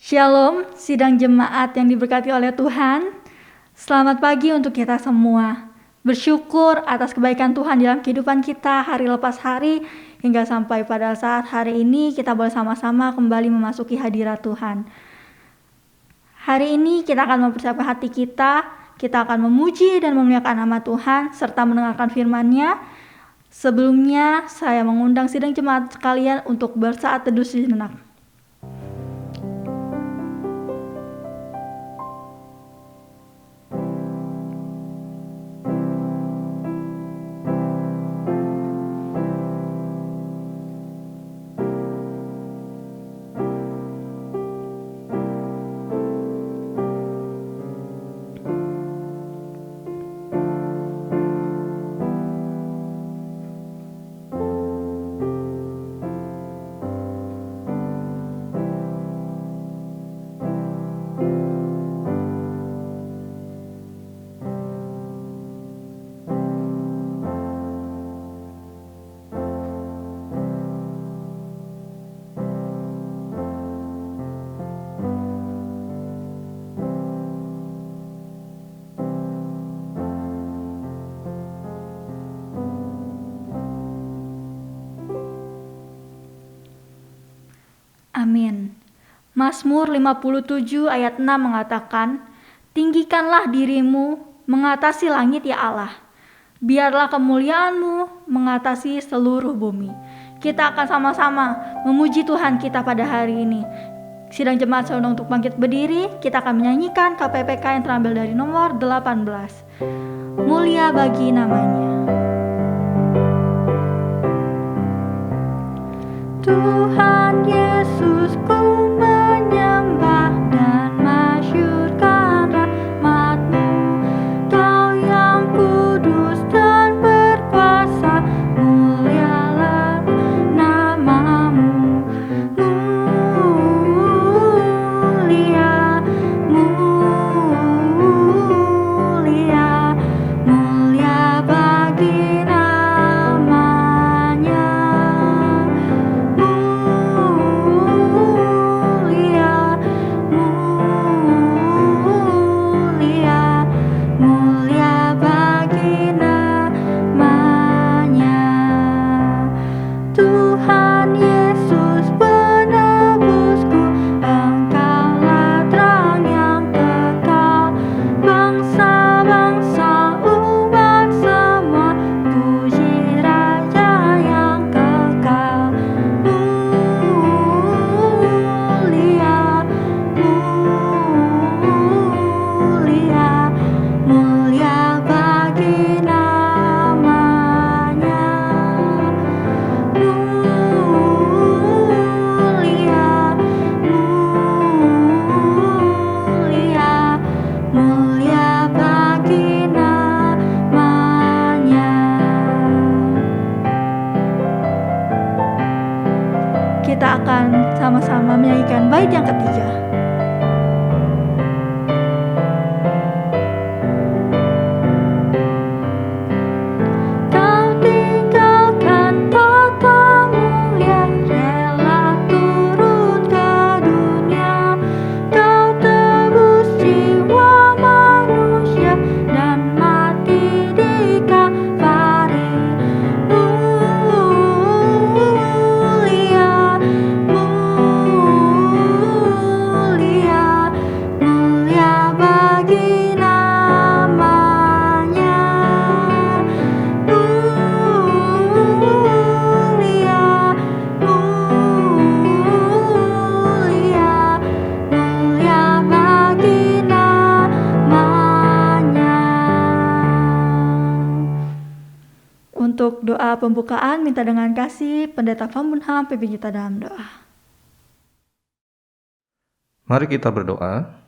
Shalom, sidang jemaat yang diberkati oleh Tuhan. Selamat pagi untuk kita semua. Bersyukur atas kebaikan Tuhan dalam kehidupan kita hari lepas hari, hingga sampai pada saat hari ini kita boleh sama-sama kembali memasuki hadirat Tuhan. Hari ini kita akan mempersiapkan hati kita akan memuji dan memuliakan nama Tuhan, serta mendengarkan firman-Nya. Sebelumnya, saya mengundang sidang jemaat sekalian untuk bersaat teduh sejenak. Amin. Mazmur 57 ayat 6 mengatakan, "Tinggikanlah dirimu mengatasi langit ya Allah. Biarlah kemuliaan-Mu mengatasi seluruh bumi." Kita akan sama-sama memuji Tuhan kita pada hari ini. Sidang jemaat saya untuk bangkit berdiri, kita akan menyanyikan KPPK yang terambil dari nomor 18. Mulia bagi namanya. Tuhan Yesus, ku menyembah dan masyurkan rahmat-Mu. Kau yang kudus dan berkuasa, mulialah nama-Mu. Mulia, mulia, mulia bagi namanya. Mulia, mulia, mulia bagi namanya. Tuhan Yesus penebusku, Engkaulah terang yang kekal. Bangsa-bangsa umat semua, puji Raja yang kekal. Mulia, mulia, mulia bagi namanya. Mulia, mulia, mulia bagi namanya. Kita akan sama-sama menyanyikan bait yang ketiga. Kau tinggalkan tata mulia, rela turun ke dunia. Kau tebus jiwa manusia dan mati di Kalvari. Mulia, mulia, mulia bagi namanya. Mulia, mulia, mulia bagi namanya. Untuk doa pembukaan, minta dengan kasih Pendeta Pambunham pimpin kita dalam doa. Mari kita berdoa.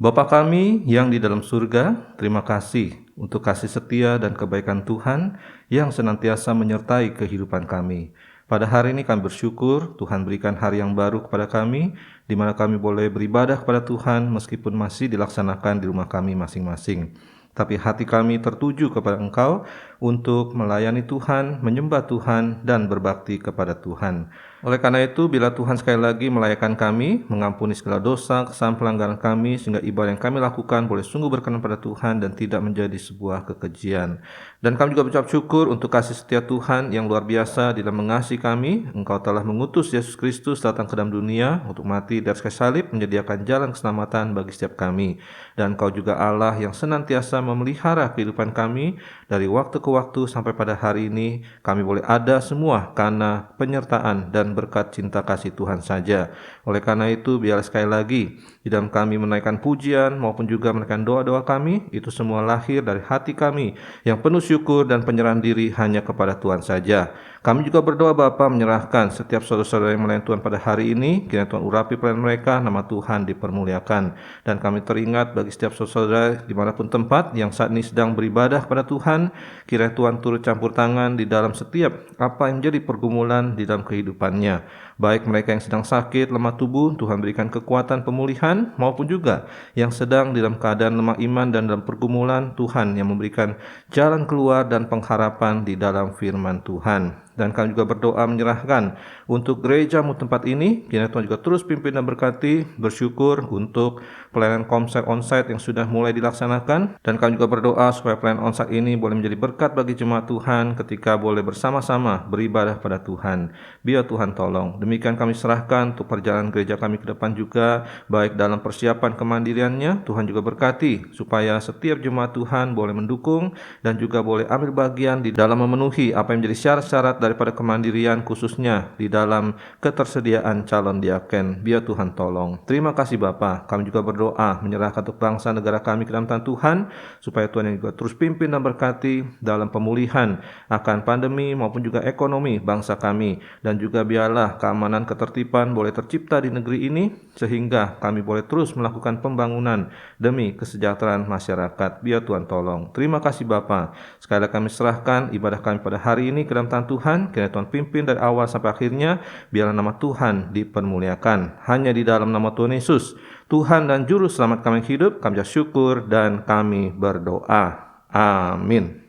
Bapa kami yang di dalam surga, terima kasih untuk kasih setia dan kebaikan Tuhan yang senantiasa menyertai kehidupan kami. Pada hari ini kami bersyukur Tuhan berikan hari yang baru kepada kami, di mana kami boleh beribadah kepada Tuhan meskipun masih dilaksanakan di rumah kami masing-masing. tapi hati kami tertuju kepada Engkau untuk melayani Tuhan, menyembah Tuhan, dan berbakti kepada Tuhan. Oleh karena itu, bila Tuhan sekali lagi melayakkan kami, mengampuni segala dosa, kesalahan pelanggaran kami, sehingga ibadah yang kami lakukan boleh sungguh berkenan pada Tuhan dan tidak menjadi sebuah kekejian. Dan kami juga berucap syukur untuk kasih setia Tuhan yang luar biasa di dalam mengasihi kami. Engkau telah mengutus Yesus Kristus datang ke dalam dunia untuk mati di atas kayu salib, menyediakan jalan keselamatan bagi setiap kami. Dan Engkau juga Allah yang senantiasa memelihara kehidupan kami dari waktu ke waktu sampai pada hari ini. Kami boleh ada semua karena penyertaan dan berkat cinta kasih Tuhan saja. Oleh karena itu, biarlah sekali lagi di dalam kami menaikkan pujian maupun juga menaikkan doa-doa kami, itu semua lahir dari hati kami yang penuh syukur dan penyerahan diri hanya kepada Tuhan saja. Kami juga berdoa Bapa, menyerahkan setiap saudara-saudara yang melayani Tuhan pada hari ini. Kiranya Tuhan urapi pelayanan mereka, nama Tuhan dipermuliakan. Dan kami teringat bagi setiap saudara dimanapun tempat yang saat ini sedang beribadah kepada Tuhan, kiranya Tuhan turut campur tangan di dalam setiap apa yang menjadi pergumulan di dalam kehidupannya. Baik mereka yang sedang sakit, lemah tubuh, Tuhan berikan kekuatan pemulihan, maupun juga yang sedang di dalam keadaan lemah iman dan dalam pergumulan, Tuhan yang memberikan jalan keluar dan pengharapan di dalam firman Tuhan. Dan kami juga berdoa menyerahkan untuk gerejamu tempat ini, kiranya Tuhan juga terus pimpin dan berkati. Bersyukur untuk pelayanan komsel onsite yang sudah mulai dilaksanakan, dan kami juga berdoa supaya pelayanan onsite ini boleh menjadi berkat bagi jemaat Tuhan ketika boleh bersama-sama beribadah pada Tuhan. Biar Tuhan tolong. Demikian kami serahkan untuk perjalanan gereja kami ke depan juga, baik dalam persiapan kemandiriannya. Tuhan juga berkati supaya setiap jemaat Tuhan boleh mendukung dan juga boleh ambil bagian di dalam memenuhi apa yang menjadi syarat-syarat daripada kemandirian, khususnya di dalam ketersediaan calon diaken. Biar Tuhan tolong. Terima kasih Bapa. Kami juga berdoa menyerahkan untuk bangsa negara kami ke dalam tangan Tuhan, supaya Tuhan yang juga terus pimpin dan berkati dalam pemulihan akan pandemi maupun juga ekonomi bangsa kami, dan juga biarlah keamanan ketertiban boleh tercipta di negeri ini, sehingga kami boleh terus melakukan pembangunan demi kesejahteraan masyarakat. Biar Tuhan tolong. Terima kasih Bapa. Sekali lagi kami serahkan ibadah kami pada hari ini ke dalam tangan Tuhan. Kiranya Tuhan pimpin dari awal sampai akhirnya. Biarlah nama Tuhan dipermuliakan. Hanya di dalam nama Tuhan Yesus, Tuhan dan Juru Selamat kami hidup, kami syukur dan kami berdoa. Amin.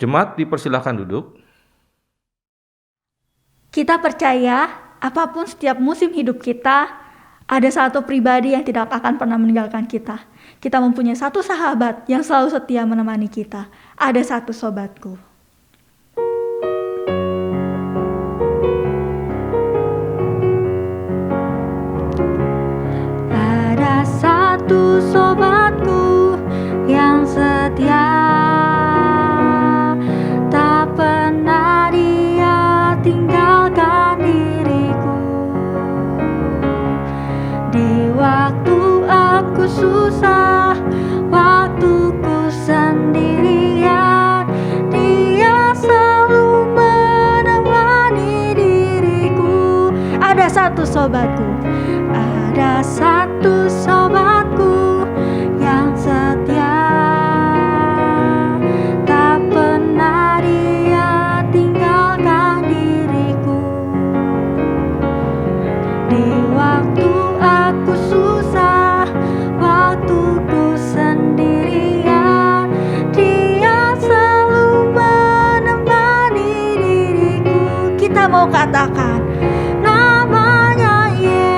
Jemaat dipersilakan duduk. Kita percaya apapun setiap musim hidup kita, ada satu pribadi yang tidak akan pernah meninggalkan kita. Kita mempunyai satu sahabat yang selalu setia menemani kita. Ada satu sobatku. Ada satu sobatku yang setia, tak pernah dia tinggalkan diriku. Di waktu aku susah, waktuku sendirian, dia selalu menemani diriku. Ada satu sobatku, ada satu sobatku yang setia, tak pernah dia tinggalkan diriku. Di waktu aku susah, waktuku sendirian, dia selalu menemani diriku. Kita mau katakan namanya Yesus.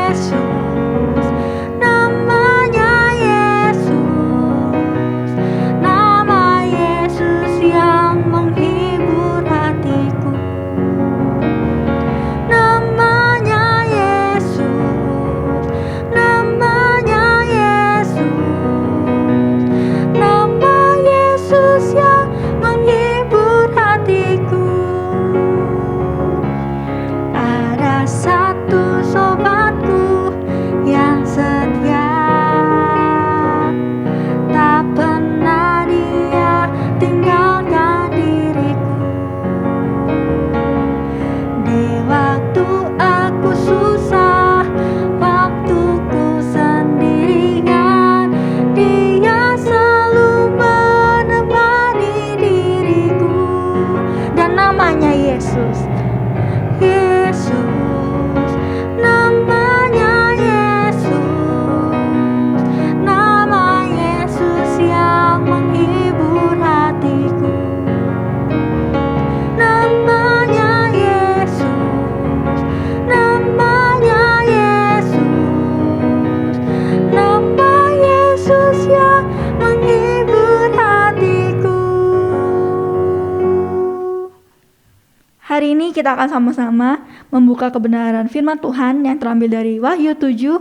hari ini kita akan sama-sama membuka kebenaran firman Tuhan yang terambil dari Wahyu 7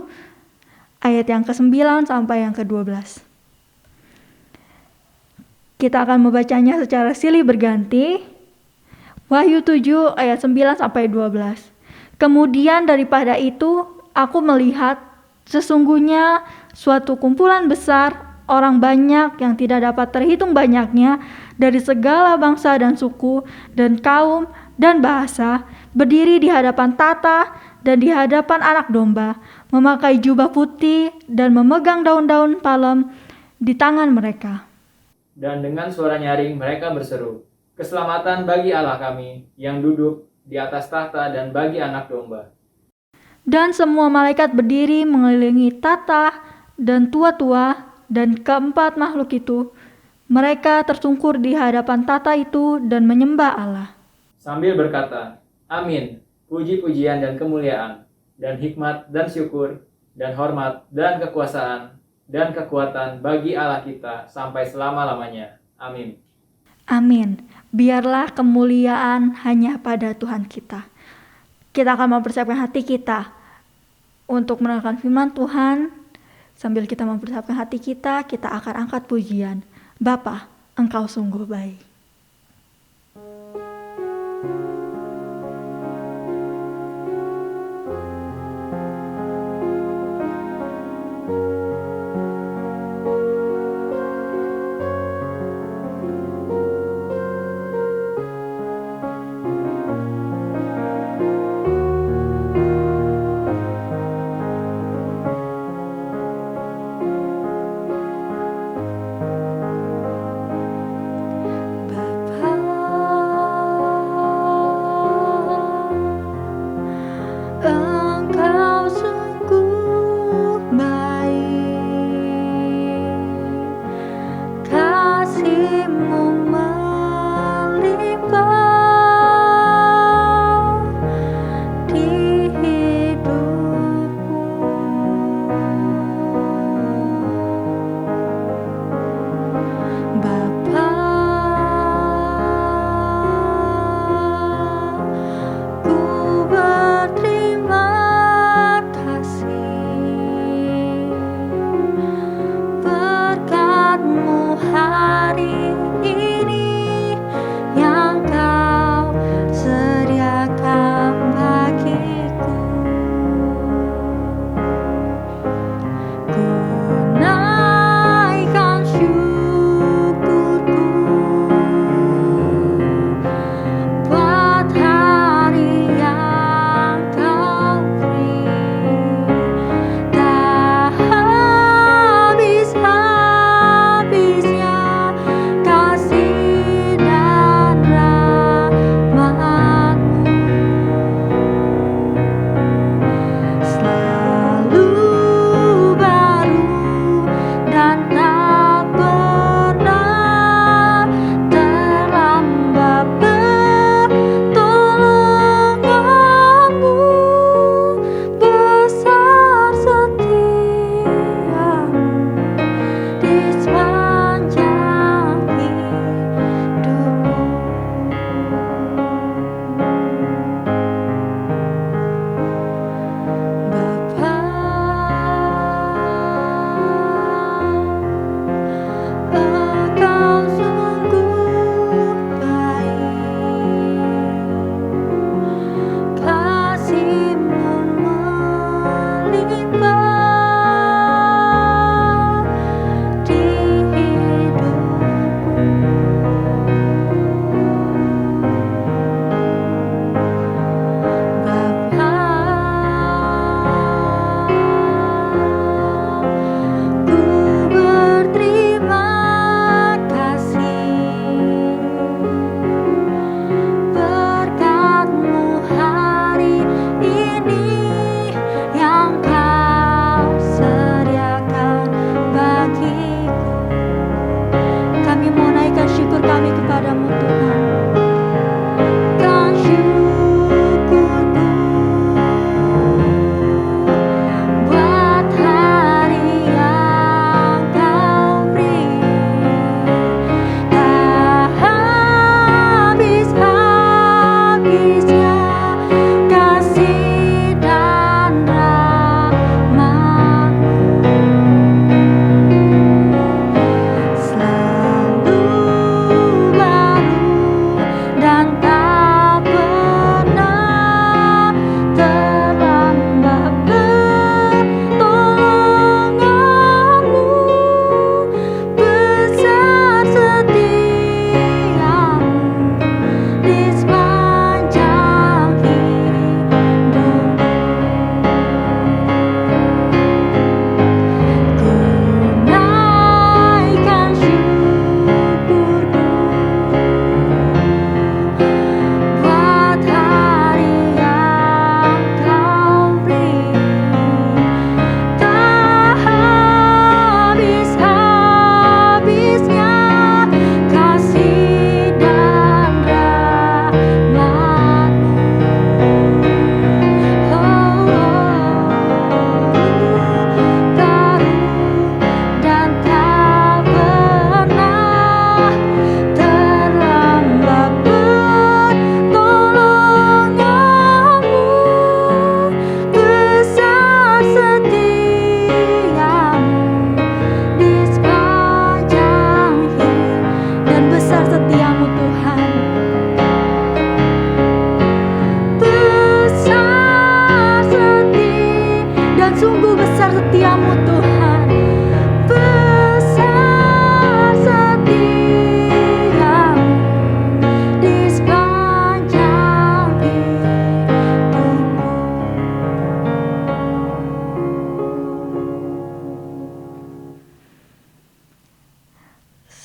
ayat yang ke-9 sampai yang ke-12. Kita akan membacanya secara silih berganti. Wahyu 7 ayat 9 sampai 12. Kemudian daripada itu aku melihat sesungguhnya suatu kumpulan besar orang banyak yang tidak dapat terhitung banyaknya dari segala bangsa dan suku dan kaum dan bahasa berdiri di hadapan tata dan di hadapan anak domba, memakai jubah putih dan memegang daun-daun palem di tangan mereka. Dan dengan suara nyaring mereka berseru, "Keselamatan bagi Allah kami yang duduk di atas tahta dan bagi anak domba." Dan semua malaikat berdiri mengelilingi tata dan tua-tua dan keempat makhluk itu. Mereka tersungkur di hadapan tata itu dan menyembah Allah. Sambil berkata, "Amin, puji-pujian dan kemuliaan, dan hikmat dan syukur, dan hormat dan kekuasaan, dan kekuatan bagi Allah kita sampai selama-lamanya. Amin." Amin. Biarlah kemuliaan hanya pada Tuhan kita. Kita akan mempersiapkan hati kita untuk mendengarkan firman Tuhan. Sambil kita mempersiapkan hati kita akan angkat pujian. Bapa, Engkau sungguh baik.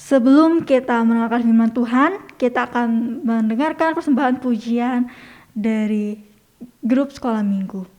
Sebelum kita mendengarkan firman Tuhan, kita akan mendengarkan persembahan pujian dari grup sekolah minggu.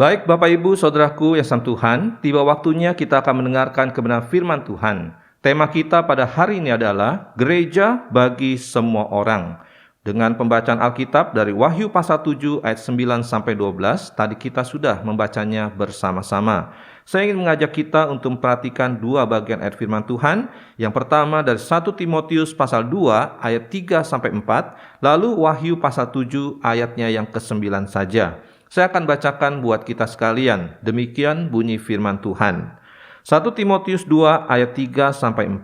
Baik Bapak Ibu Saudaraku yang sama Tuhan, tiba waktunya kita akan mendengarkan kebenaran firman Tuhan. Tema kita pada hari ini adalah Gereja bagi semua orang. Dengan pembacaan Alkitab dari Wahyu pasal 7 ayat 9 sampai 12, tadi kita sudah membacanya bersama-sama. Saya ingin mengajak kita untuk memperhatikan dua bagian ayat firman Tuhan. Yang pertama dari 1 Timotius pasal 2 ayat 3 sampai 4, lalu Wahyu pasal 7 ayatnya yang ke-9 saja. Saya akan bacakan buat kita sekalian. Demikian bunyi firman Tuhan. 1 Timotius 2 ayat 3 sampai 4.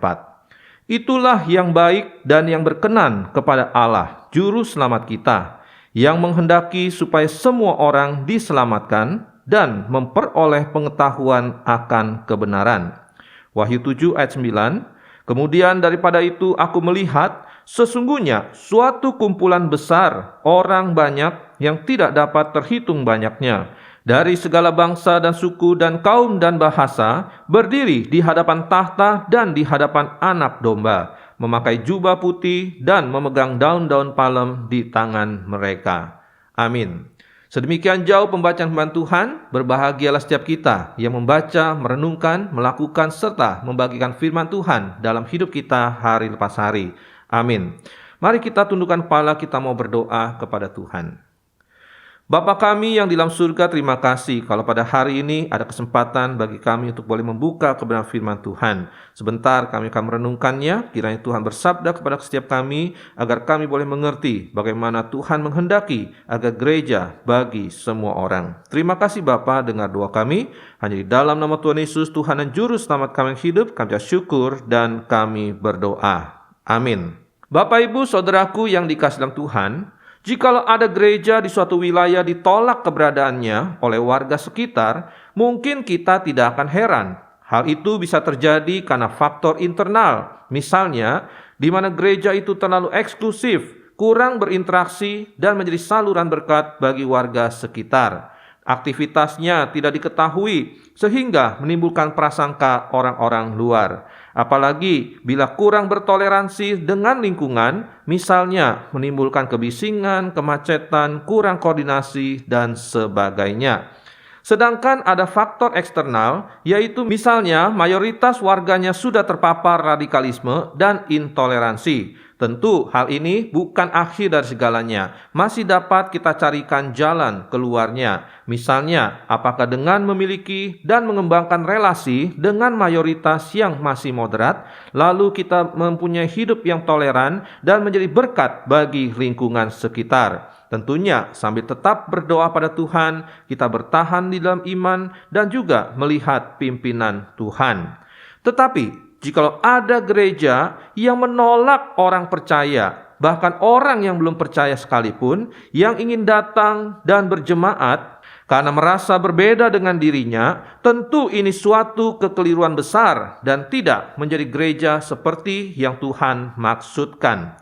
Itulah yang baik dan yang berkenan kepada Allah, juru selamat kita, yang menghendaki supaya semua orang diselamatkan dan memperoleh pengetahuan akan kebenaran. Wahyu 7 ayat 9. Kemudian daripada itu aku melihat sesungguhnya suatu kumpulan besar orang banyak yang tidak dapat terhitung banyaknya, dari segala bangsa dan suku dan kaum dan bahasa, berdiri di hadapan tahta dan di hadapan Anak Domba, memakai jubah putih dan memegang daun-daun palem di tangan mereka. Amin. Sedemikian jauh pembacaan firman Tuhan. Berbahagialah setiap kita yang membaca, merenungkan, melakukan serta membagikan firman Tuhan dalam hidup kita hari lepas hari. Amin. Mari kita tundukkan kepala, kita mau berdoa kepada Tuhan. Bapa kami yang di dalam surga, terima kasih kalau pada hari ini ada kesempatan bagi kami untuk boleh membuka kebenaran firman Tuhan. Sebentar kami akan merenungkannya, kiranya Tuhan bersabda kepada setiap kami, agar kami boleh mengerti bagaimana Tuhan menghendaki agar gereja bagi semua orang. Terima kasih Bapa, dengar doa kami, hanya di dalam nama Tuhan Yesus, Tuhan dan Juru Selamat kami yang hidup, kami syukur dan kami berdoa. Amin. Bapak, Ibu, Saudaraku yang dikasihi dalam Tuhan, jikalau ada gereja di suatu wilayah ditolak keberadaannya oleh warga sekitar, mungkin kita tidak akan heran. Hal itu bisa terjadi karena faktor internal, misalnya di mana gereja itu terlalu eksklusif, kurang berinteraksi, dan menjadi saluran berkat bagi warga sekitar. Aktivitasnya tidak diketahui sehingga menimbulkan prasangka orang-orang luar. Apalagi bila kurang bertoleransi dengan lingkungan, misalnya menimbulkan kebisingan, kemacetan, kurang koordinasi, dan sebagainya. Sedangkan ada faktor eksternal, yaitu misalnya mayoritas warganya sudah terpapar radikalisme dan intoleransi. Tentu hal ini bukan akhir dari segalanya, masih dapat kita carikan jalan keluarnya. Misalnya, apakah dengan memiliki dan mengembangkan relasi dengan mayoritas yang masih moderat, lalu kita mempunyai hidup yang toleran dan menjadi berkat bagi lingkungan sekitar. Tentunya sambil tetap berdoa pada Tuhan, kita bertahan di dalam iman dan juga melihat pimpinan Tuhan. Tetapi jikalau ada gereja yang menolak orang percaya, bahkan orang yang belum percaya sekalipun, yang ingin datang dan berjemaat karena merasa berbeda dengan dirinya, tentu ini suatu kekeliruan besar dan tidak menjadi gereja seperti yang Tuhan maksudkan.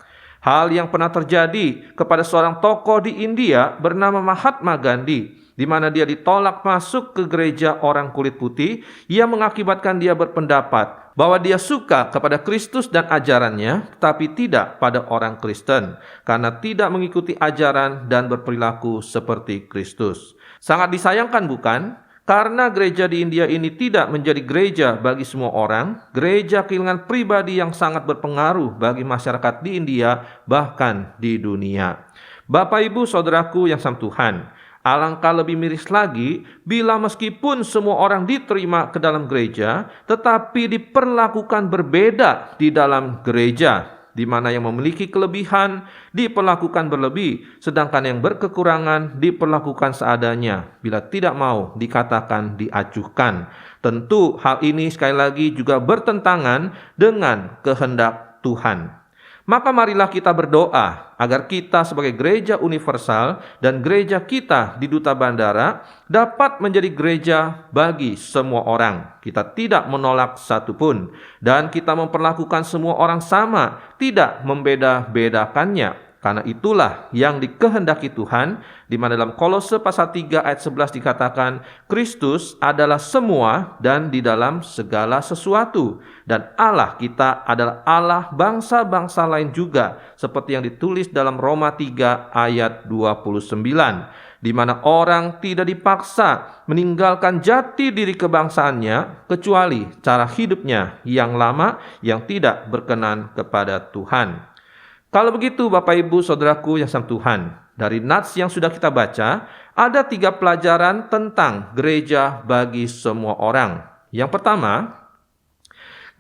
Hal yang pernah terjadi kepada seorang tokoh di India bernama Mahatma Gandhi, di mana dia ditolak masuk ke gereja orang kulit putih yang mengakibatkan dia berpendapat bahwa dia suka kepada Kristus dan ajarannya, tapi tidak pada orang Kristen, karena tidak mengikuti ajaran dan berperilaku seperti Kristus. Sangat disayangkan bukan? Karena gereja di India ini tidak menjadi gereja bagi semua orang, gereja kehilangan pribadi yang sangat berpengaruh bagi masyarakat di India, bahkan di dunia. Bapak, Ibu, Saudaraku yang sama Tuhan, alangkah lebih miris lagi bila meskipun semua orang diterima ke dalam gereja, tetapi diperlakukan berbeda di dalam gereja, di mana yang memiliki kelebihan diperlakukan berlebih, sedangkan yang berkekurangan diperlakukan seadanya, bila tidak mau dikatakan diacuhkan. Tentu hal ini sekali lagi juga bertentangan dengan kehendak Tuhan. Maka marilah kita berdoa agar kita sebagai gereja universal dan gereja kita di Duta Bandara dapat menjadi gereja bagi semua orang. Kita tidak menolak satupun dan kita memperlakukan semua orang sama, tidak membeda-bedakannya. Karena itulah yang dikehendaki Tuhan, di mana dalam Kolose pasal 3 ayat 11 dikatakan, Kristus adalah semua dan di dalam segala sesuatu. Dan Allah kita adalah Allah bangsa-bangsa lain juga, seperti yang ditulis dalam Roma 3 ayat 29. Di mana orang tidak dipaksa meninggalkan jati diri kebangsaannya, kecuali cara hidupnya yang lama yang tidak berkenan kepada Tuhan. Kalau begitu Bapak, Ibu, Saudaraku yang sama Tuhan, dari nats yang sudah kita baca, ada 3 pelajaran tentang gereja bagi semua orang. Yang pertama,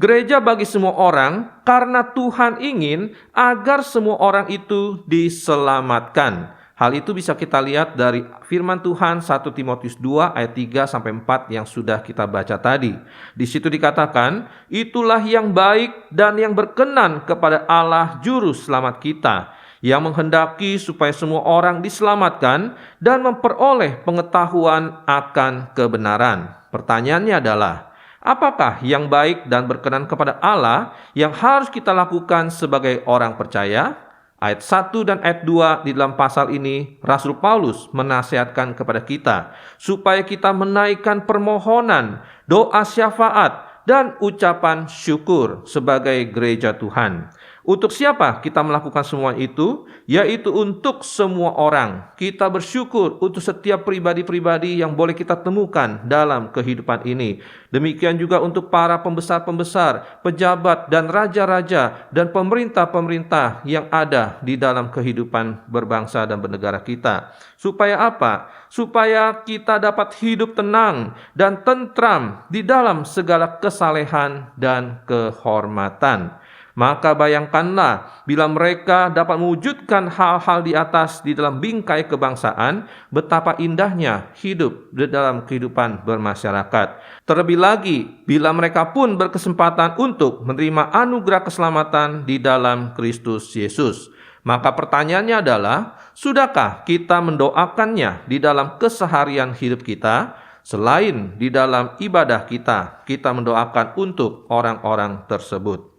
gereja bagi semua orang karena Tuhan ingin agar semua orang itu diselamatkan. Hal itu bisa kita lihat dari firman Tuhan 1 Timotius 2 ayat 3-4 yang sudah kita baca tadi. Di situ dikatakan, itulah yang baik dan yang berkenan kepada Allah Juru Selamat kita, yang menghendaki supaya semua orang diselamatkan dan memperoleh pengetahuan akan kebenaran. Pertanyaannya adalah, apakah yang baik dan berkenan kepada Allah yang harus kita lakukan sebagai orang percaya? Ayat 1 dan ayat 2 di dalam pasal ini, Rasul Paulus menasihatkan kepada kita supaya kita menaikkan permohonan, doa syafaat, dan ucapan syukur sebagai gereja Tuhan. Untuk siapa kita melakukan semua itu? Yaitu untuk semua orang. Kita bersyukur untuk setiap pribadi-pribadi yang boleh kita temukan dalam kehidupan ini. Demikian juga untuk para pembesar-pembesar, pejabat dan raja-raja dan pemerintah-pemerintah yang ada di dalam kehidupan berbangsa dan bernegara kita. Supaya apa? Supaya kita dapat hidup tenang dan tentram di dalam segala kesalehan dan kehormatan. Maka bayangkanlah bila mereka dapat mewujudkan hal-hal di atas di dalam bingkai kebangsaan, betapa indahnya hidup di dalam kehidupan bermasyarakat. Terlebih lagi bila mereka pun berkesempatan untuk menerima anugerah keselamatan di dalam Kristus Yesus. Maka pertanyaannya adalah, sudahkah kita mendoakannya di dalam keseharian hidup kita? Selain di dalam ibadah kita mendoakan untuk orang-orang tersebut.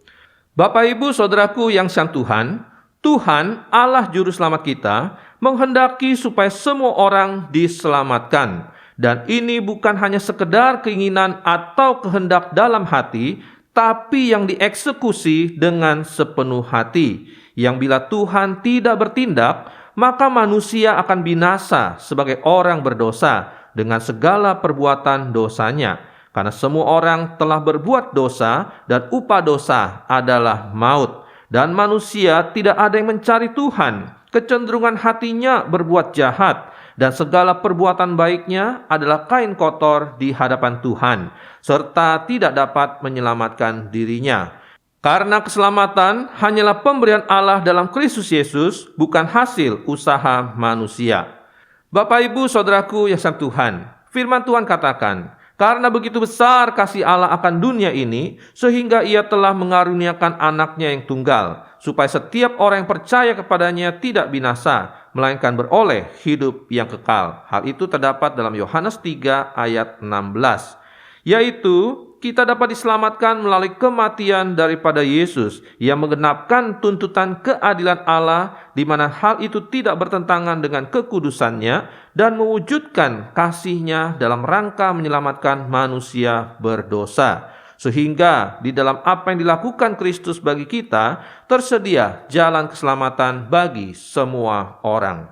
Bapak, Ibu, Saudaraku yang sang Tuhan, Tuhan Allah Juru Selamat kita menghendaki supaya semua orang diselamatkan. Dan ini bukan hanya sekedar keinginan atau kehendak dalam hati, tapi yang dieksekusi dengan sepenuh hati. Yang bila Tuhan tidak bertindak, maka manusia akan binasa sebagai orang berdosa dengan segala perbuatan dosanya. Karena semua orang telah berbuat dosa dan upah dosa adalah maut. Dan manusia tidak ada yang mencari Tuhan. Kecenderungan hatinya berbuat jahat. Dan segala perbuatan baiknya adalah kain kotor di hadapan Tuhan. Serta tidak dapat menyelamatkan dirinya. Karena keselamatan hanyalah pemberian Allah dalam Kristus Yesus, bukan hasil usaha manusia. Bapak, Ibu, Saudaraku yang sang Tuhan, firman Tuhan katakan, karena begitu besar kasih Allah akan dunia ini, sehingga Ia telah mengaruniakan anaknya yang tunggal, supaya setiap orang yang percaya kepadanya tidak binasa, melainkan beroleh hidup yang kekal. Hal itu terdapat dalam Yohanes 3 ayat 16. Yaitu, kita dapat diselamatkan melalui kematian daripada Yesus yang menggenapkan tuntutan keadilan Allah, di mana hal itu tidak bertentangan dengan kekudusannya dan mewujudkan kasih-Nya dalam rangka menyelamatkan manusia berdosa. Sehingga di dalam apa yang dilakukan Kristus bagi kita, tersedia jalan keselamatan bagi semua orang.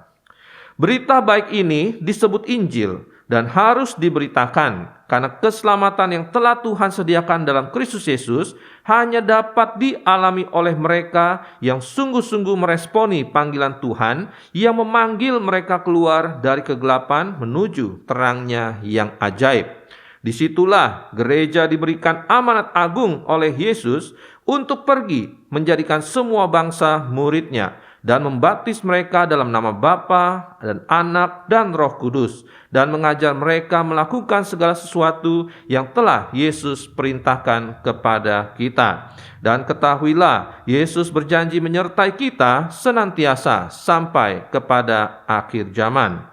Berita baik ini disebut Injil dan harus diberitakan, karena keselamatan yang telah Tuhan sediakan dalam Kristus Yesus hanya dapat dialami oleh mereka yang sungguh-sungguh meresponi panggilan Tuhan yang memanggil mereka keluar dari kegelapan menuju terangnya yang ajaib. Disitulah gereja diberikan amanat agung oleh Yesus untuk pergi menjadikan semua bangsa murid-Nya dan membaptis mereka dalam nama Bapa dan Anak dan Roh Kudus, dan mengajar mereka melakukan segala sesuatu yang telah Yesus perintahkan kepada kita. Dan ketahuilah, Yesus berjanji menyertai kita senantiasa sampai kepada akhir zaman.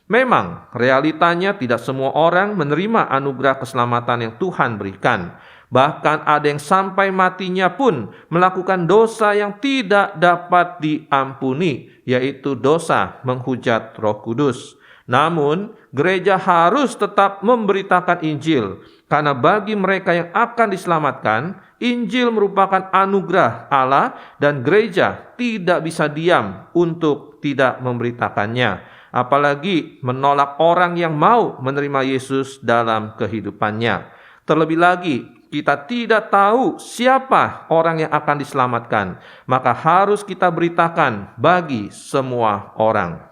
Memang realitanya tidak semua orang menerima anugerah keselamatan yang Tuhan berikan. Bahkan ada yang sampai matinya pun melakukan dosa yang tidak dapat diampuni, yaitu dosa menghujat Roh Kudus. Namun, gereja harus tetap memberitakan Injil, karena bagi mereka yang akan diselamatkan, Injil merupakan anugerah Allah dan gereja tidak bisa diam untuk tidak memberitakannya. Apalagi menolak orang yang mau menerima Yesus dalam kehidupannya. Terlebih lagi, kita tidak tahu siapa orang yang akan diselamatkan, maka harus kita beritakan bagi semua orang.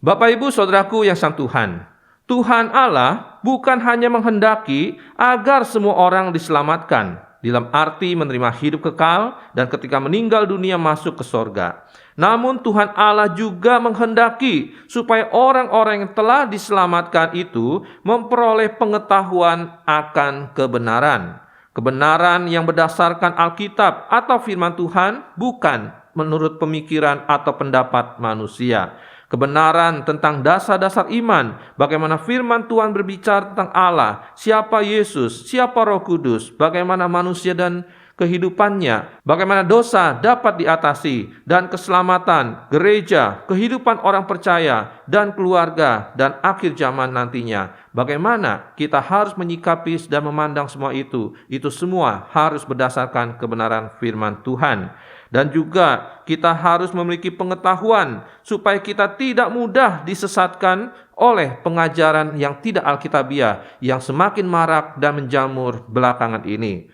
Bapak, Ibu, Saudaraku yang sang Tuhan, Tuhan Allah bukan hanya menghendaki agar semua orang diselamatkan, dalam arti menerima hidup kekal dan ketika meninggal dunia masuk ke sorga. Namun Tuhan Allah juga menghendaki supaya orang-orang yang telah diselamatkan itu memperoleh pengetahuan akan kebenaran. Kebenaran yang berdasarkan Alkitab atau firman Tuhan, bukan menurut pemikiran atau pendapat manusia. Kebenaran tentang dasar-dasar iman, bagaimana firman Tuhan berbicara tentang Allah, siapa Yesus, siapa Roh Kudus, bagaimana manusia dan kehidupannya, bagaimana dosa dapat diatasi, dan keselamatan, gereja, kehidupan orang percaya, dan keluarga, dan akhir zaman nantinya. Bagaimana kita harus menyikapi dan memandang semua itu semua harus berdasarkan kebenaran firman Tuhan. Dan juga kita harus memiliki pengetahuan supaya kita tidak mudah disesatkan oleh pengajaran yang tidak alkitabiah yang semakin marak dan menjamur belakangan ini.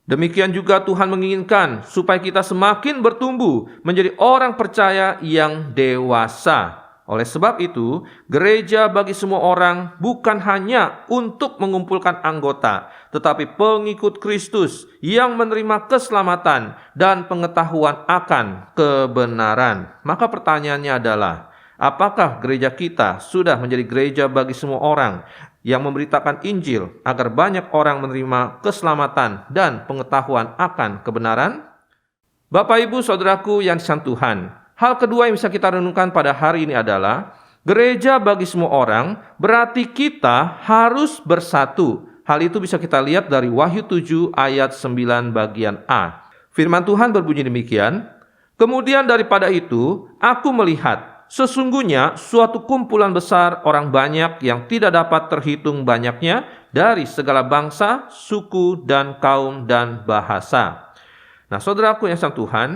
Demikian juga Tuhan menginginkan supaya kita semakin bertumbuh menjadi orang percaya yang dewasa. Oleh sebab itu, gereja bagi semua orang bukan hanya untuk mengumpulkan anggota, tetapi pengikut Kristus yang menerima keselamatan dan pengetahuan akan kebenaran. Maka pertanyaannya adalah, apakah gereja kita sudah menjadi gereja bagi semua orang yang memberitakan Injil agar banyak orang menerima keselamatan dan pengetahuan akan kebenaran? Bapak, Ibu, Saudaraku yang dikasihi Tuhan, hal kedua yang bisa kita renungkan pada hari ini adalah gereja bagi semua orang berarti kita harus bersatu. Hal itu bisa kita lihat dari Wahyu 7 ayat 9 bagian A. Firman Tuhan berbunyi demikian, "Kemudian daripada itu, aku melihat sesungguhnya suatu kumpulan besar orang banyak yang tidak dapat terhitung banyaknya dari segala bangsa, suku, dan kaum dan bahasa." Nah, saudaraku yang dikasihi Tuhan,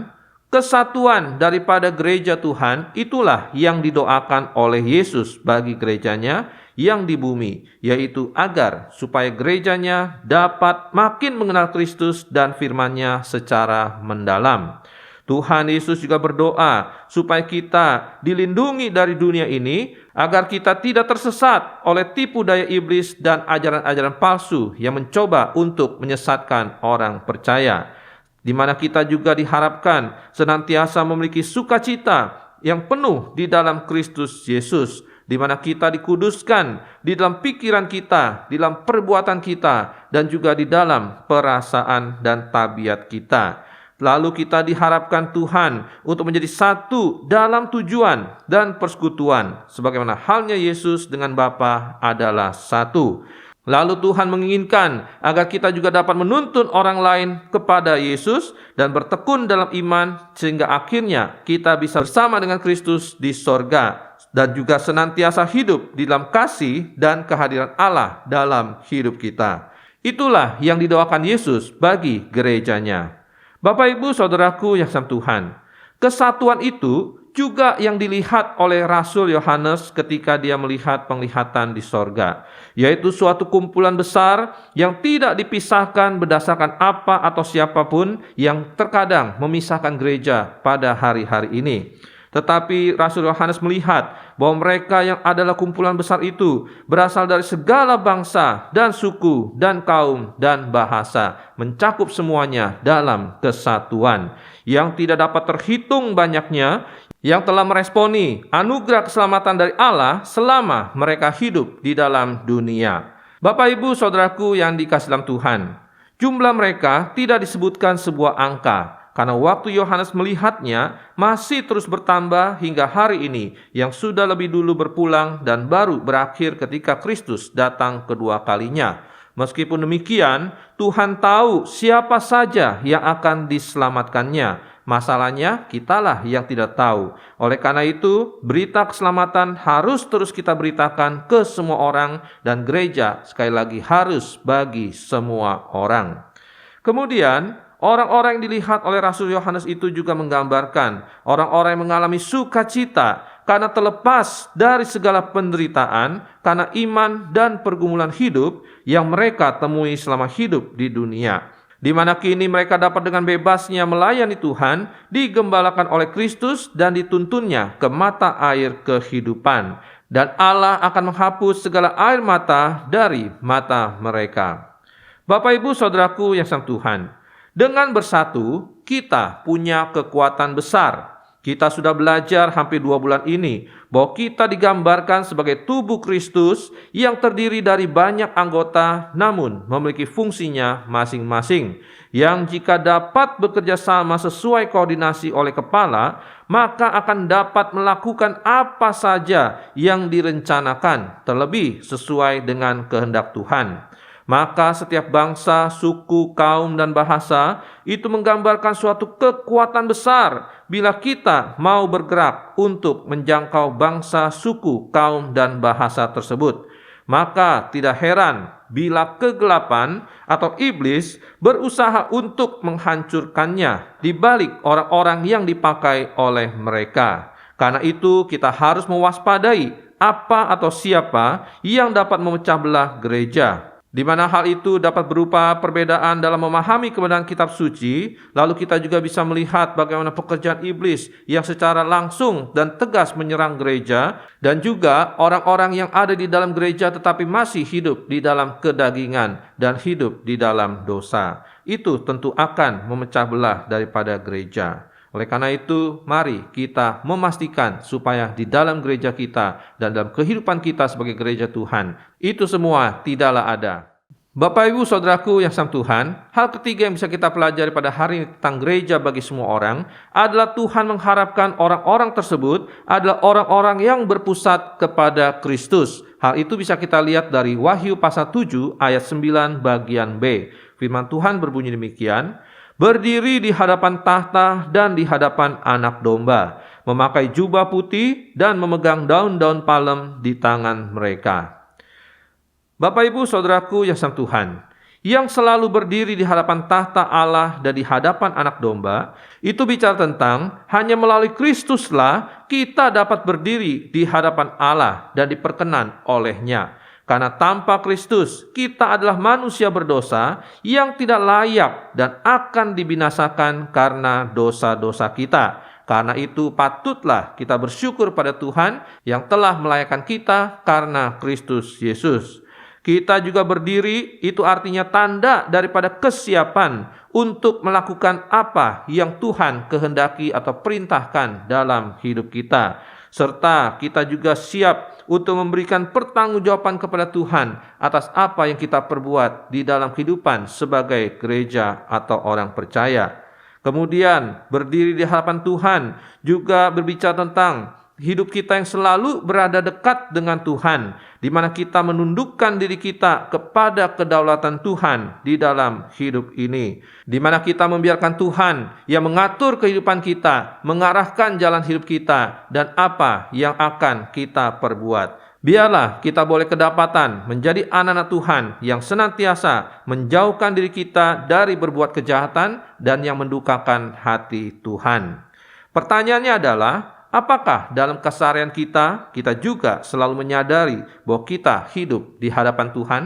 kesatuan daripada gereja Tuhan itulah yang didoakan oleh Yesus bagi gerejanya yang di bumi, yaitu agar supaya gerejanya dapat makin mengenal Kristus dan firman-Nya secara mendalam. Tuhan Yesus juga berdoa supaya kita dilindungi dari dunia ini, agar kita tidak tersesat oleh tipu daya iblis dan ajaran-ajaran palsu yang mencoba untuk menyesatkan orang percaya, di mana kita juga diharapkan senantiasa memiliki sukacita yang penuh di dalam Kristus Yesus, di mana kita dikuduskan di dalam pikiran kita, di dalam perbuatan kita, dan juga di dalam perasaan dan tabiat kita. Lalu kita diharapkan Tuhan untuk menjadi satu dalam tujuan dan persekutuan, sebagaimana halnya Yesus dengan Bapa adalah satu. Lalu Tuhan menginginkan agar kita juga dapat menuntun orang lain kepada Yesus dan bertekun dalam iman, sehingga akhirnya kita bisa bersama dengan Kristus di sorga dan juga senantiasa hidup di dalam kasih dan kehadiran Allah dalam hidup kita. Itulah yang didoakan Yesus bagi gerejanya. Bapak, Ibu, Saudaraku yang dikasihi Tuhan, kesatuan itu juga yang dilihat oleh Rasul Yohanes ketika dia melihat penglihatan di sorga, yaitu suatu kumpulan besar yang tidak dipisahkan berdasarkan apa atau siapapun yang terkadang memisahkan gereja pada hari-hari ini. Tetapi Rasul Yohanes melihat bahwa mereka yang adalah kumpulan besar itu berasal dari segala bangsa dan suku dan kaum dan bahasa, mencakup semuanya dalam kesatuan yang tidak dapat terhitung banyaknya, yang telah meresponi anugerah keselamatan dari Allah selama mereka hidup di dalam dunia. Bapak, Ibu, Saudaraku yang dikasihi dalam Tuhan, jumlah mereka tidak disebutkan sebuah angka, karena waktu Yohanes melihatnya masih terus bertambah hingga hari ini, yang sudah lebih dulu berpulang dan baru berakhir ketika Kristus datang kedua kalinya. Meskipun demikian, Tuhan tahu siapa saja yang akan diselamatkannya. Masalahnya, kitalah yang tidak tahu. Oleh karena itu, berita keselamatan harus terus kita beritakan ke semua orang, dan gereja sekali lagi harus bagi semua orang. Kemudian, orang-orang yang dilihat oleh Rasul Yohanes itu juga menggambarkan orang-orang yang mengalami sukacita karena terlepas dari segala penderitaan, karena iman dan pergumulan hidup yang mereka temui selama hidup di dunia, di mana kini mereka dapat dengan bebasnya melayani Tuhan, digembalakan oleh Kristus dan dituntunnya ke mata air kehidupan. Dan Allah akan menghapus segala air mata dari mata mereka. Bapak, Ibu, Saudaraku yang dikasihi Tuhan, dengan bersatu kita punya kekuatan besar. Kita sudah belajar hampir 2 bulan ini bahwa kita digambarkan sebagai tubuh Kristus yang terdiri dari banyak anggota namun memiliki fungsinya masing-masing, yang jika dapat bekerja sama sesuai koordinasi oleh kepala, maka akan dapat melakukan apa saja yang direncanakan, terlebih sesuai dengan kehendak Tuhan. Maka setiap bangsa, suku, kaum, dan bahasa itu menggambarkan suatu kekuatan besar bila kita mau bergerak untuk menjangkau bangsa, suku, kaum, dan bahasa tersebut. Maka tidak heran bila kegelapan atau iblis berusaha untuk menghancurkannya di balik orang-orang yang dipakai oleh mereka. Karena itu kita harus mewaspadai apa atau siapa yang dapat memecah belah gereja. di mana hal itu dapat berupa perbedaan dalam memahami kebenaran kitab suci. Lalu kita juga bisa melihat bagaimana pekerjaan iblis yang secara langsung dan tegas menyerang gereja, dan juga orang-orang yang ada di dalam gereja tetapi masih hidup di dalam kedagingan dan hidup di dalam dosa. Itu tentu akan memecah belah daripada gereja. Oleh karena itu, mari kita memastikan supaya di dalam gereja kita dan dalam kehidupan kita sebagai gereja Tuhan, itu semua tidaklah ada. Bapak, Ibu, Saudaraku yang sama Tuhan, hal ketiga yang bisa kita pelajari pada hari ini tentang gereja bagi semua orang adalah Tuhan mengharapkan orang-orang tersebut adalah orang-orang yang berpusat kepada Kristus. Hal itu bisa kita lihat dari Wahyu pasal 7 ayat 9 bagian B. Firman Tuhan berbunyi demikian, berdiri di hadapan tahta dan di hadapan Anak Domba, memakai jubah putih dan memegang daun-daun palem di tangan mereka. Bapak, Ibu, Saudaraku yang sama Tuhan, yang selalu berdiri di hadapan tahta Allah dan di hadapan Anak Domba, itu bicara tentang hanya melalui Kristuslah kita dapat berdiri di hadapan Allah dan diperkenan olehnya. Karena tanpa Kristus, kita adalah manusia berdosa yang tidak layak dan akan dibinasakan karena dosa-dosa kita. Karena itu patutlah kita bersyukur pada Tuhan yang telah melayakkan kita karena Kristus Yesus. Kita juga berdiri, itu artinya tanda daripada kesiapan untuk melakukan apa yang Tuhan kehendaki atau perintahkan dalam hidup kita. Serta kita juga siap untuk memberikan pertanggungjawaban kepada Tuhan atas apa yang kita perbuat di dalam kehidupan sebagai gereja atau orang percaya. Kemudian berdiri di hadapan Tuhan juga berbicara tentang hidup kita yang selalu berada dekat dengan Tuhan, di mana kita menundukkan diri kita kepada kedaulatan Tuhan di dalam hidup ini, di mana kita membiarkan Tuhan yang mengatur kehidupan kita, mengarahkan jalan hidup kita, dan apa yang akan kita perbuat. Biarlah kita boleh kedapatan menjadi anak-anak Tuhan yang senantiasa menjauhkan diri kita dari berbuat kejahatan dan yang mendukakan hati Tuhan. Pertanyaannya adalah, apakah dalam keseharian kita juga selalu menyadari bahwa kita hidup di hadapan Tuhan?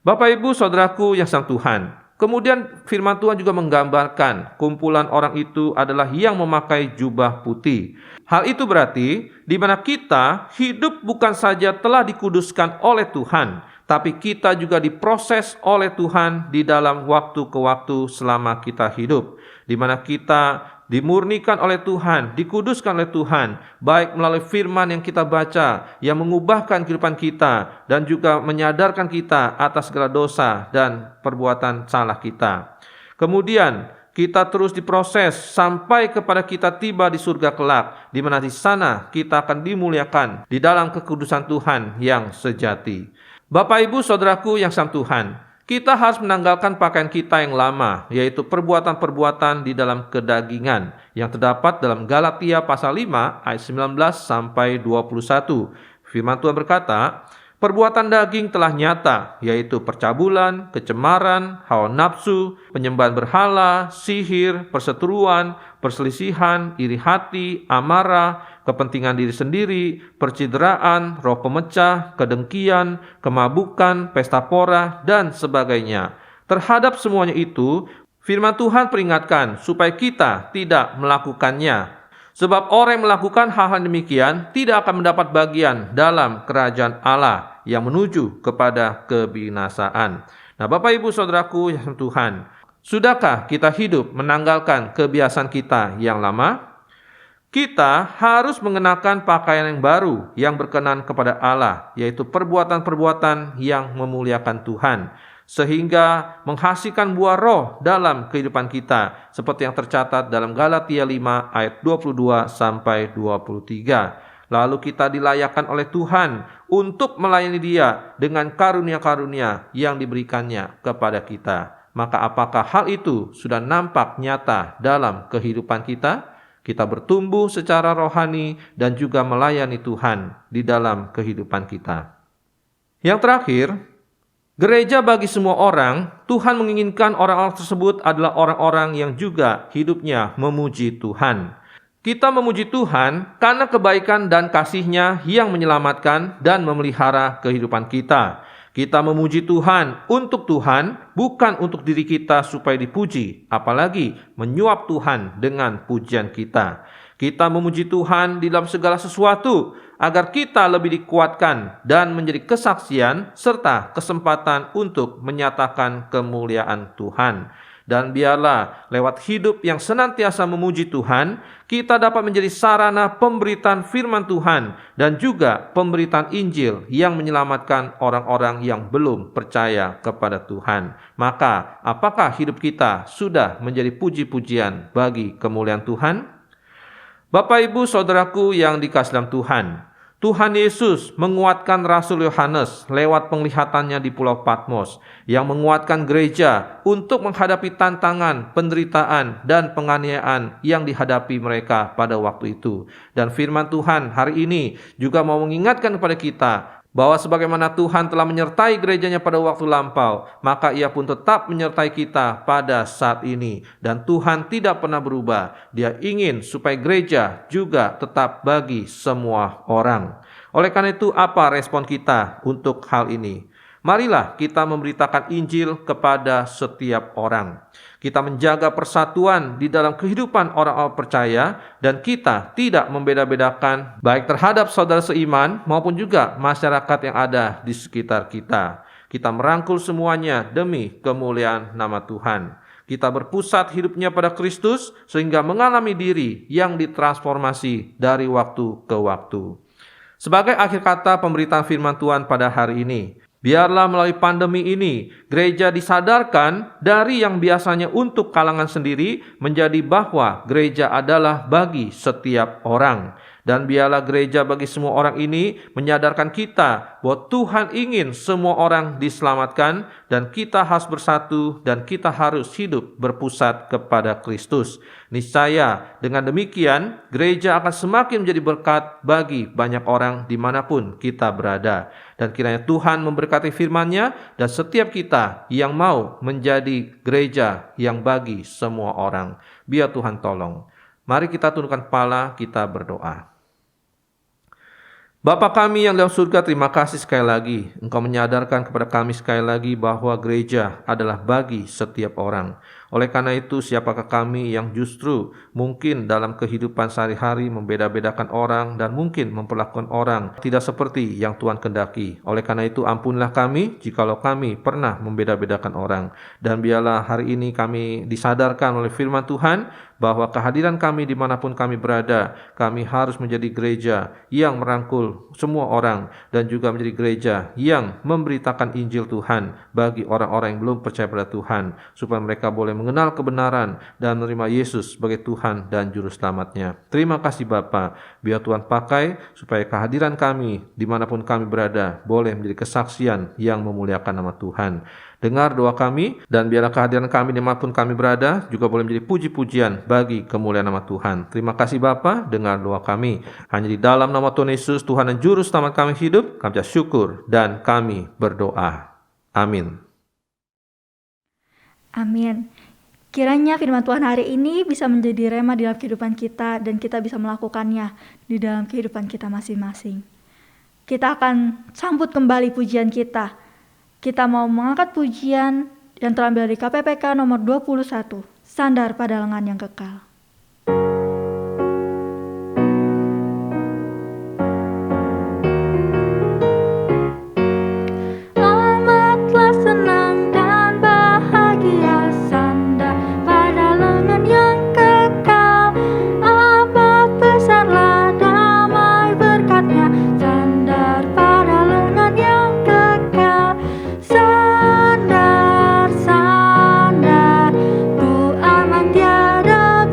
Bapak, Ibu, Saudaraku yang sama Tuhan, kemudian firman Tuhan juga menggambarkan kumpulan orang itu adalah yang memakai jubah putih. Hal itu berarti di mana kita hidup bukan saja telah dikuduskan oleh Tuhan, tapi kita juga diproses oleh Tuhan di dalam waktu ke waktu selama kita hidup, di mana kita dimurnikan oleh Tuhan, dikuduskan oleh Tuhan, baik melalui firman yang kita baca, yang mengubahkan kehidupan kita, dan juga menyadarkan kita atas segala dosa dan perbuatan salah kita. Kemudian kita terus diproses sampai kepada kita tiba di surga kelak, di mana di sana kita akan dimuliakan di dalam kekudusan Tuhan yang sejati. Bapak, Ibu, Saudaraku yang sama Tuhan, kita harus menanggalkan pakaian kita yang lama, yaitu perbuatan-perbuatan di dalam kedagingan yang terdapat dalam Galatia pasal 5 ayat 19 sampai 21. Firman Tuhan berkata, perbuatan daging telah nyata, yaitu percabulan, kecemaran, hawa nafsu, penyembahan berhala, sihir, perseteruan, perselisihan, iri hati, amarah, kepentingan diri sendiri, percideraan, roh pemecah, kedengkian, kemabukan, pesta pora, dan sebagainya. Terhadap semuanya itu, firman Tuhan peringatkan supaya kita tidak melakukannya. Sebab orang yang melakukan hal-hal demikian tidak akan mendapat bagian dalam kerajaan Allah yang menuju kepada kebinasaan. Nah, Bapak, Ibu, Saudaraku yang Tuhan, sudahkah kita hidup menanggalkan kebiasaan kita yang lama? Kita harus mengenakan pakaian yang baru yang berkenan kepada Allah, yaitu perbuatan-perbuatan yang memuliakan Tuhan, sehingga menghasilkan buah roh dalam kehidupan kita, seperti yang tercatat dalam Galatia 5 ayat 22 sampai 23. Lalu kita dilayakkan oleh Tuhan untuk melayani Dia dengan karunia-karunia yang diberikannya kepada kita. Maka apakah hal itu sudah nampak nyata dalam kehidupan kita? Kita bertumbuh secara rohani dan juga melayani Tuhan di dalam kehidupan kita. Yang terakhir, gereja bagi semua orang, Tuhan menginginkan orang-orang tersebut adalah orang-orang yang juga hidupnya memuji Tuhan. Kita memuji Tuhan karena kebaikan dan kasih-Nya yang menyelamatkan dan memelihara kehidupan kita. Kita memuji Tuhan untuk Tuhan, bukan untuk diri kita supaya dipuji, apalagi menyuap Tuhan dengan pujian kita. Kita memuji Tuhan di dalam segala sesuatu, agar kita lebih dikuatkan dan menjadi kesaksian serta kesempatan untuk menyatakan kemuliaan Tuhan. Dan biarlah lewat hidup yang senantiasa memuji Tuhan, kita dapat menjadi sarana pemberitaan firman Tuhan dan juga pemberitaan Injil yang menyelamatkan orang-orang yang belum percaya kepada Tuhan. Maka, apakah hidup kita sudah menjadi puji-pujian bagi kemuliaan Tuhan? Bapak, Ibu, Saudaraku yang dikasihi dalam Tuhan, Tuhan Yesus menguatkan Rasul Yohanes lewat penglihatannya di Pulau Patmos, yang menguatkan gereja untuk menghadapi tantangan, penderitaan, dan penganiayaan yang dihadapi mereka pada waktu itu. Dan firman Tuhan hari ini juga mau mengingatkan kepada kita bahwa sebagaimana Tuhan telah menyertai gerejanya pada waktu lampau, maka Ia pun tetap menyertai kita pada saat ini. Dan Tuhan tidak pernah berubah. Dia ingin supaya gereja juga tetap bagi semua orang. Oleh karena itu, apa respon kita untuk hal ini? Marilah kita memberitakan Injil kepada setiap orang. Kita menjaga persatuan di dalam kehidupan orang-orang percaya, dan kita tidak membeda-bedakan baik terhadap saudara seiman maupun juga masyarakat yang ada di sekitar kita. Kita merangkul semuanya demi kemuliaan nama Tuhan. Kita berpusat hidupnya pada Kristus sehingga mengalami diri yang ditransformasi dari waktu ke waktu. Sebagai akhir kata pemberitaan firman Tuhan pada hari ini, biarlah melalui pandemi ini, gereja disadarkan dari yang biasanya untuk kalangan sendiri menjadi bahwa gereja adalah bagi setiap orang. Dan biarlah gereja bagi semua orang ini menyadarkan kita bahwa Tuhan ingin semua orang diselamatkan, dan kita harus bersatu dan kita harus hidup berpusat kepada Kristus. Niscaya dengan demikian gereja akan semakin menjadi berkat bagi banyak orang dimanapun kita berada. Dan kiranya Tuhan memberkati firman-Nya dan setiap kita yang mau menjadi gereja yang bagi semua orang. Biar Tuhan tolong. Mari kita tundukkan kepala, kita berdoa. Bapa kami yang dalam surga, terima kasih sekali lagi Engkau menyadarkan kepada kami sekali lagi bahwa gereja adalah bagi setiap orang. Oleh karena itu, siapakah kami yang justru mungkin dalam kehidupan sehari-hari membeda-bedakan orang dan mungkin memperlakukan orang tidak seperti yang Tuhan kehendaki. Oleh karena itu, ampunilah kami jikalau kami pernah membeda-bedakan orang. Dan biarlah hari ini kami disadarkan oleh firman Tuhan bahwa kehadiran kami dimanapun kami berada, kami harus menjadi gereja yang merangkul semua orang dan juga menjadi gereja yang memberitakan Injil Tuhan bagi orang-orang yang belum percaya pada Tuhan, supaya mereka boleh mengenal kebenaran dan menerima Yesus sebagai Tuhan dan Juru Selamatnya. Terima kasih Bapa, biar Tuhan pakai supaya kehadiran kami dimanapun kami berada boleh menjadi kesaksian yang memuliakan nama Tuhan. Dengar doa kami, dan biarlah kehadiran kami dimanapun kami berada juga boleh menjadi puji-pujian bagi kemuliaan nama Tuhan. Terima kasih Bapa, dengar doa kami. Hanya di dalam nama Tuhan Yesus, Tuhan dan Juru Selamat kami hidup, kami syukur dan kami berdoa. Amin. Amin. Kiranya firman Tuhan hari ini bisa menjadi rema di dalam kehidupan kita dan kita bisa melakukannya di dalam kehidupan kita masing-masing. Kita akan sambut kembali pujian kita. Kita mau mengangkat pujian yang terambil dari KPPK nomor 21, Sandar pada Lengan yang Kekal. Amatlah senang dan bahagia sandar pada lengan yang kekal. Amat besarlah damai berkat-Nya sandar pada lengan yang kekal. Sandar, sandar, ku aman tiada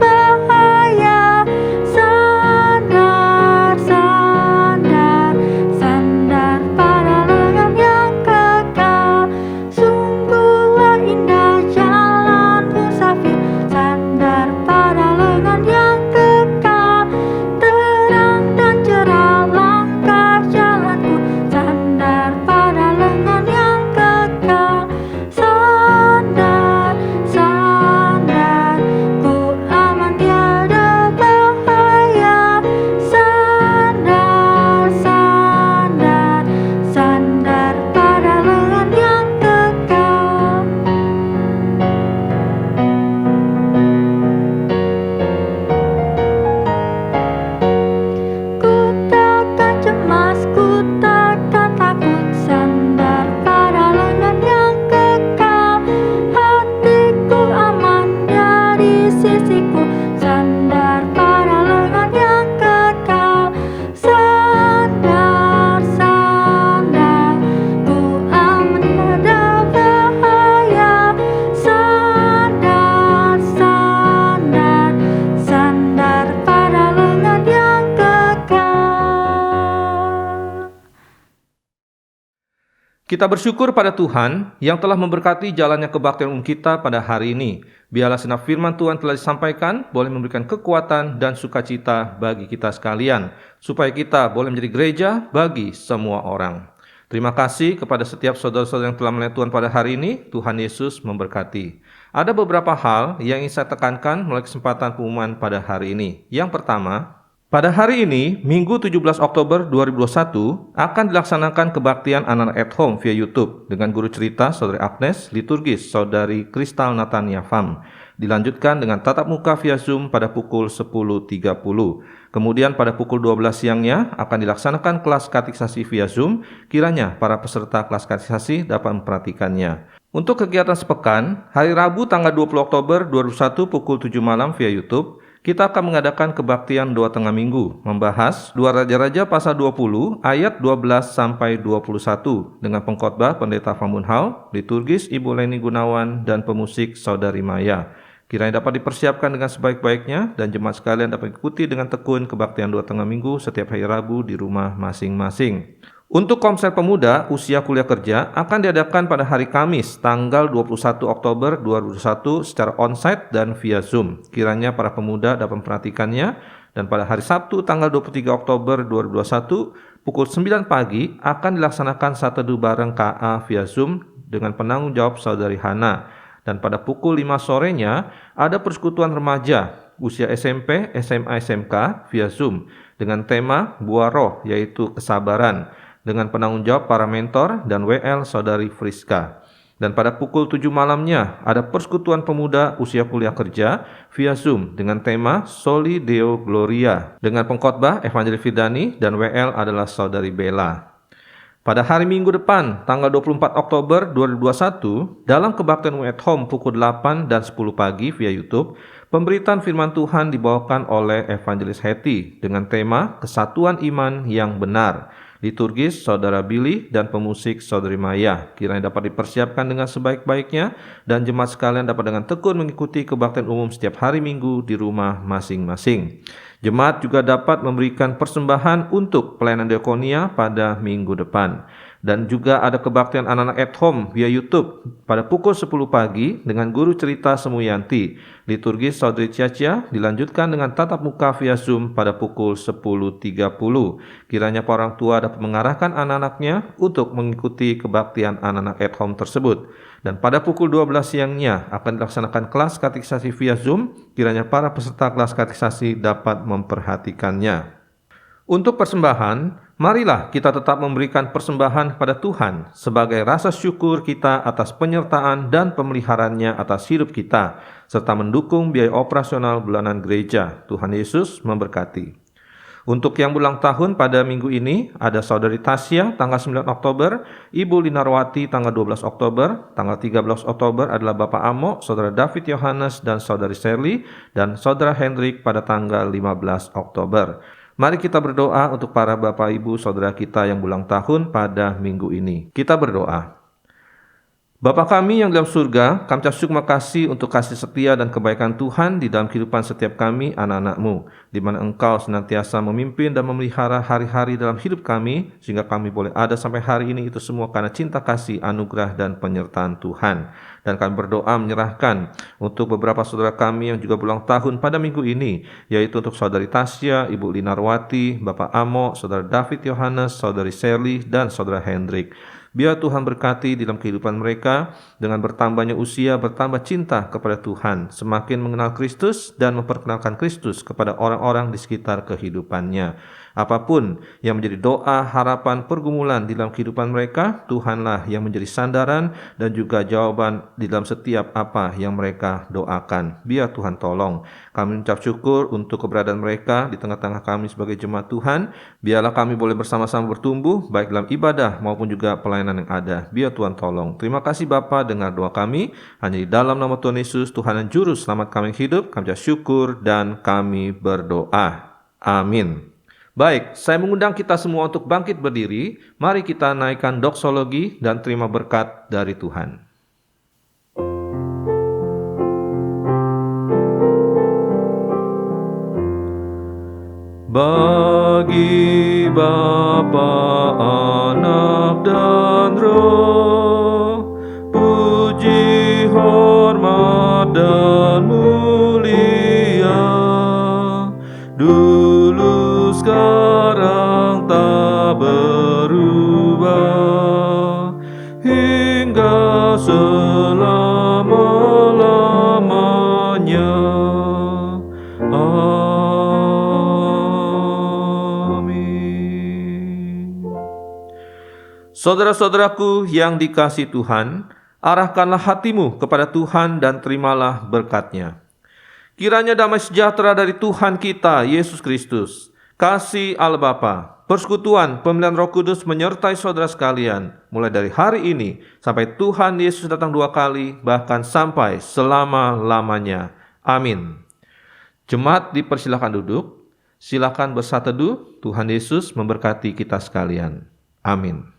Kita bersyukur pada Tuhan yang telah memberkati jalannya kebaktian umum kita pada hari ini. Biarlah segenap firman Tuhan telah disampaikan boleh memberikan kekuatan dan sukacita bagi kita sekalian, supaya kita boleh menjadi gereja bagi semua orang. Terima kasih kepada setiap saudara-saudara yang telah melihat Tuhan pada hari ini. Tuhan Yesus memberkati. Ada beberapa hal yang ingin saya tekankan melalui kesempatan pengumuman pada hari ini. Yang pertama, pada hari ini, Minggu 17 Oktober 2021, akan dilaksanakan kebaktian anak-anak at home via YouTube dengan guru cerita Saudari Agnes, liturgis Saudari Kristal Natania Pham. Dilanjutkan dengan tatap muka via Zoom pada pukul 10.30. Kemudian pada pukul 12 siangnya akan dilaksanakan kelas katekisasi via Zoom. Kiranya para peserta kelas katekisasi dapat memperhatikannya. Untuk kegiatan sepekan, hari Rabu tanggal 20 Oktober 2021 pukul 7 malam via YouTube, kita akan mengadakan kebaktian doa tengah minggu, membahas 2 Raja-Raja pasal 20 ayat 12 sampai 21 dengan pengkhotbah Pendeta Pham Mun Hau, liturgis Ibu Leni Gunawan, dan pemusik Saudari Maya. Kiranya dapat dipersiapkan dengan sebaik-baiknya dan jemaat sekalian dapat mengikuti dengan tekun kebaktian doa tengah minggu setiap hari Rabu di rumah masing-masing. Untuk Komsel Pemuda Usia Kuliah Kerja akan diadakan pada hari Kamis tanggal 21 Oktober 2021 secara onsite dan via Zoom. Kiranya para pemuda dapat memperhatikannya. Dan pada hari Sabtu tanggal 23 Oktober 2021 pukul 9 pagi akan dilaksanakan saat teduh bareng KA via Zoom dengan penanggung jawab Saudari Hana. Dan pada pukul 5 sorenya ada persekutuan remaja usia SMP, SMA, SMK via Zoom dengan tema Buah Roh, yaitu kesabaran, dengan penanggung jawab para mentor dan WL Saudari Friska. Dan pada pukul 7 malamnya ada persekutuan pemuda usia kuliah kerja via Zoom dengan tema Soli Deo Gloria dengan pengkhotbah Evangelis Fidani dan WL adalah Saudari Bella. Pada hari Minggu depan, tanggal 24 Oktober 2021, dalam kebaktian at home pukul 8 dan 10 pagi via YouTube, pemberitaan firman Tuhan dibawakan oleh Evangelis Hetty dengan tema Kesatuan Iman yang Benar. Liturgis Saudara Billy dan pemusik Saudari Maya. Kiranya dapat dipersiapkan dengan sebaik-baiknya dan jemaat sekalian dapat dengan tekun mengikuti kebaktian umum setiap hari Minggu di rumah masing-masing. Jemaat juga dapat memberikan persembahan untuk pelayanan diakonia pada minggu depan. Dan juga ada kebaktian anak-anak at home via YouTube pada pukul 10 pagi dengan guru cerita Semuyanti. Liturgis Saudari Ciacia dilanjutkan dengan tatap muka via Zoom pada pukul 10.30. Kiranya para orang tua dapat mengarahkan anak-anaknya untuk mengikuti kebaktian anak-anak at home tersebut. Dan pada pukul 12 siangnya akan dilaksanakan kelas katekisasi via Zoom. Kiranya para peserta kelas katekisasi dapat memperhatikannya. Untuk persembahan, marilah kita tetap memberikan persembahan kepada Tuhan sebagai rasa syukur kita atas penyertaan dan pemeliharaannya atas hidup kita, serta mendukung biaya operasional bulanan gereja. Tuhan Yesus memberkati. Untuk yang berulang tahun pada minggu ini, ada Saudari Tasya tanggal 9 Oktober, Ibu Linarwati tanggal 12 Oktober, tanggal 13 Oktober adalah Bapak Amo, Saudara David Yohanes, dan Saudari Shirley, dan Saudara Hendrik pada tanggal 15 Oktober. Mari kita berdoa untuk para Bapak Ibu Saudara kita yang berulang tahun pada minggu ini. Kita berdoa. Bapa kami yang dalam surga, kami ucap syukur makasih untuk kasih setia dan kebaikan Tuhan di dalam kehidupan setiap kami, anak-anak-Mu, di mana Engkau senantiasa memimpin dan memelihara hari-hari dalam hidup kami, sehingga kami boleh ada sampai hari ini, itu semua karena cinta kasih, anugerah, dan penyertaan Tuhan. Dan kami berdoa menyerahkan untuk beberapa saudara kami yang juga berulang tahun pada minggu ini, yaitu untuk Saudari Tasya, Ibu Linarwati, Bapak Amo, Saudara David Yohanes, Saudari Shirley, dan Saudara Hendrik. Biar Tuhan berkati dalam kehidupan mereka dengan bertambahnya usia, bertambah cinta kepada Tuhan, semakin mengenal Kristus dan memperkenalkan Kristus kepada orang-orang di sekitar kehidupannya. Apapun yang menjadi doa, harapan, pergumulan di dalam kehidupan mereka, Tuhanlah yang menjadi sandaran dan juga jawaban di dalam setiap apa yang mereka doakan. Biar Tuhan tolong. Kami mengucap syukur untuk keberadaan mereka di tengah-tengah kami sebagai jemaat Tuhan. Biarlah kami boleh bersama-sama bertumbuh, baik dalam ibadah maupun juga pelayanan yang ada. Biar Tuhan tolong. Terima kasih Bapa, dengar doa kami. Hanya di dalam nama Tuhan Yesus, Tuhan dan Juru Selamat kami hidup, kami ucap syukur dan kami berdoa. Amin. Baik, saya mengundang kita semua untuk bangkit berdiri. Mari kita naikkan doksologi dan terima berkat dari Tuhan. Bagi Bapa, Anak, dan Roh puji, hormat, dan mulia, dulu, sekarang, tak berubah, hingga selama-lamanya. Amin. Saudara-saudaraku yang dikasihi Tuhan, arahkanlah hatimu kepada Tuhan dan terimalah berkat-Nya. Kiranya damai sejahtera dari Tuhan kita, Yesus Kristus, kasih Allah Bapa, persekutuan pemilihan Roh Kudus menyertai saudara sekalian, mulai dari hari ini sampai Tuhan Yesus datang 2 kali, bahkan sampai selama-lamanya. Amin. Jemaat dipersilakan duduk, silakan bersatu teduh. Tuhan Yesus memberkati kita sekalian. Amin.